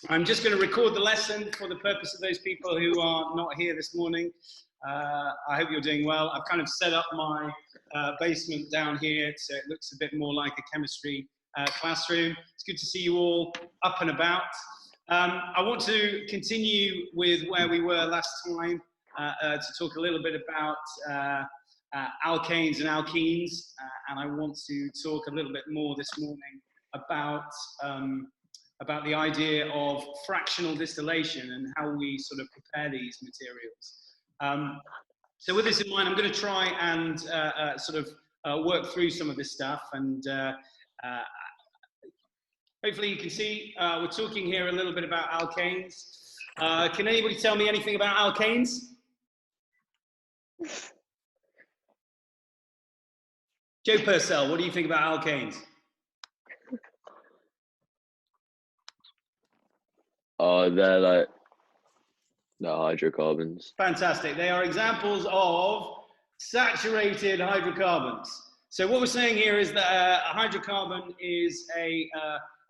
I'm just going to record the lesson for the purpose of those people who are not here this morning. I hope you're doing well. I've kind of set up my basement down here so it looks a bit more like a chemistry classroom. It's good to see you all up and about. I want to continue with where we were last time to talk a little bit about alkanes and alkenes, and I want to talk a little bit more this morning about the idea of fractional distillation and how we sort of prepare these materials. So with this in mind, I'm going to try and work through some of this stuff, and hopefully you can see we're talking here a little bit about alkanes. Can anybody tell me anything about alkanes? Joe Purcell, what do you think about alkanes? Oh, they're like the hydrocarbons. Fantastic. They are examples of saturated hydrocarbons. So what we're saying here is that a hydrocarbon is a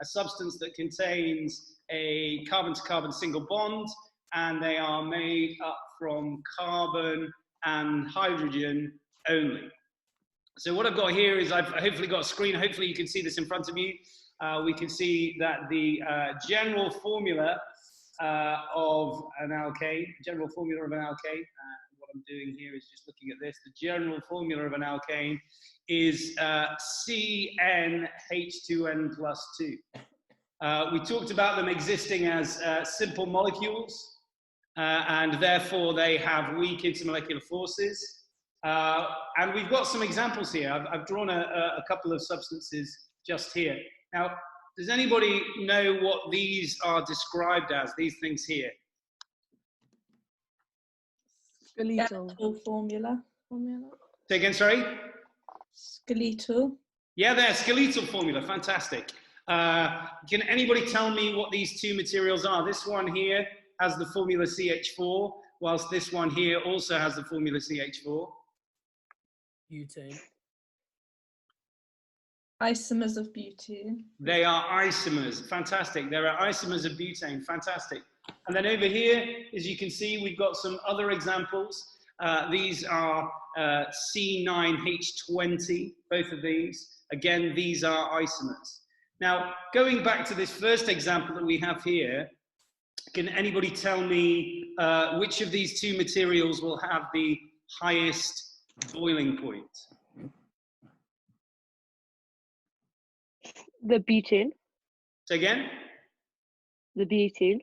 substance that contains a carbon-to-carbon single bond, and they are made up from carbon and hydrogen only. So what I've got here is I've hopefully got a screen. Hopefully you can see this in front of you. We can see that the general formula of an alkane, what I'm doing here is just looking at this. The general formula of an alkane is CnH2n plus 2. We talked about them existing as simple molecules, and therefore they have weak intermolecular forces. And we've got some examples here. I've drawn a couple of substances just here. Now, does anybody know what these are described as, these things here? Skeletal formula. Say again, sorry? Skeletal. Yeah, they're skeletal formula, fantastic. Can anybody tell me what these two materials are? This one here has the formula CH4, whilst this one here also has the formula CH4. Butane. Isomers of butane. They are isomers, fantastic. There are isomers of butane, fantastic. And then over here, as you can see, we've got some other examples. These are C9H20, both of these. Again, these are isomers. Now, going back to this first example that we have here, can anybody tell me which of these two materials will have the highest boiling point? The butane. Say again? The butane.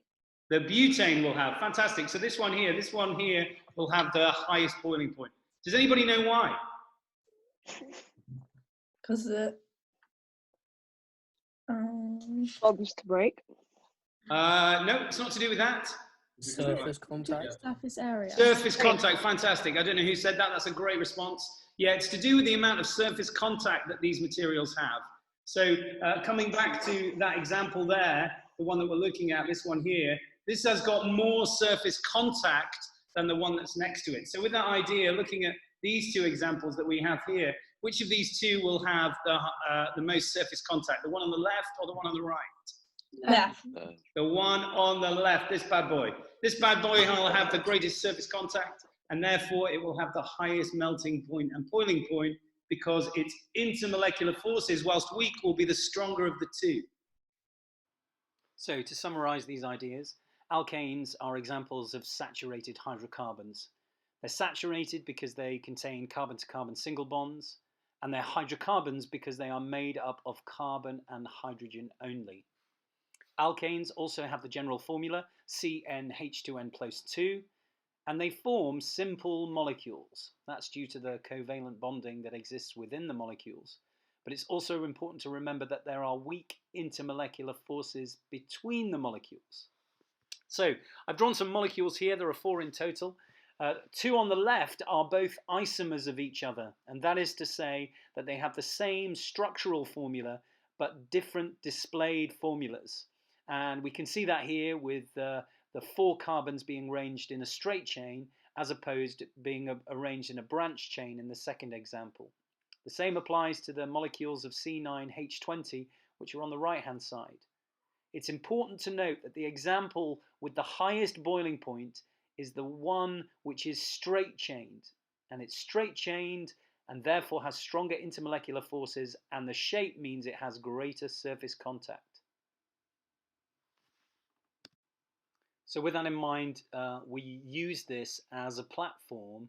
The butane will have, fantastic. So this one here will have the highest boiling point. Does anybody know why? Because the Bonds to break. No, it's not to do with that. Surface contact. surface area. Surface contact, fantastic. I don't know who said that. That's a great response. Yeah, it's to do with the amount of surface contact that these materials have. So coming back to that example there, the one that we're looking at, this one here, this has got more surface contact than the one that's next to it. So with that idea, looking at these two examples that we have here, which of these two will have the most surface contact? The one on the left or the one on the right? Left. The one on the left, this bad boy. This bad boy will have the greatest surface contact, and therefore it will have the highest melting point and boiling point, because its intermolecular forces, whilst weak, will be the stronger of the two. So to summarize these ideas, alkanes are examples of saturated hydrocarbons. They're saturated because they contain carbon-to-carbon single bonds, and they're hydrocarbons because they are made up of carbon and hydrogen only. Alkanes also have the general formula CnH2n plus 2, and they form simple molecules. That's due to the covalent bonding that exists within the molecules. But it's also important to remember that there are weak intermolecular forces between the molecules. So I've drawn some molecules here. There are 4 in total. 2 on the left are both isomers of each other, and that is to say that they have the same structural formula but different displayed formulas. And we can see that here with the 4 carbons being arranged in a straight chain as opposed to being arranged in a branch chain in the second example. The same applies to the molecules of C9H20, which are on the right-hand side. It's important to note that the example with the highest boiling point is the one which is straight chained, and it's straight chained and therefore has stronger intermolecular forces, and the shape means it has greater surface contact. So with that in mind, we use this as a platform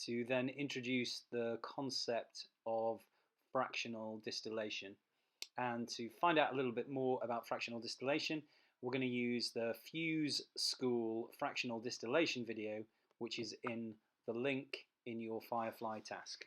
to then introduce the concept of fractional distillation. And to find out a little bit more about fractional distillation, we're going to use the Fuse School fractional distillation video, which is in the link in your Firefly task.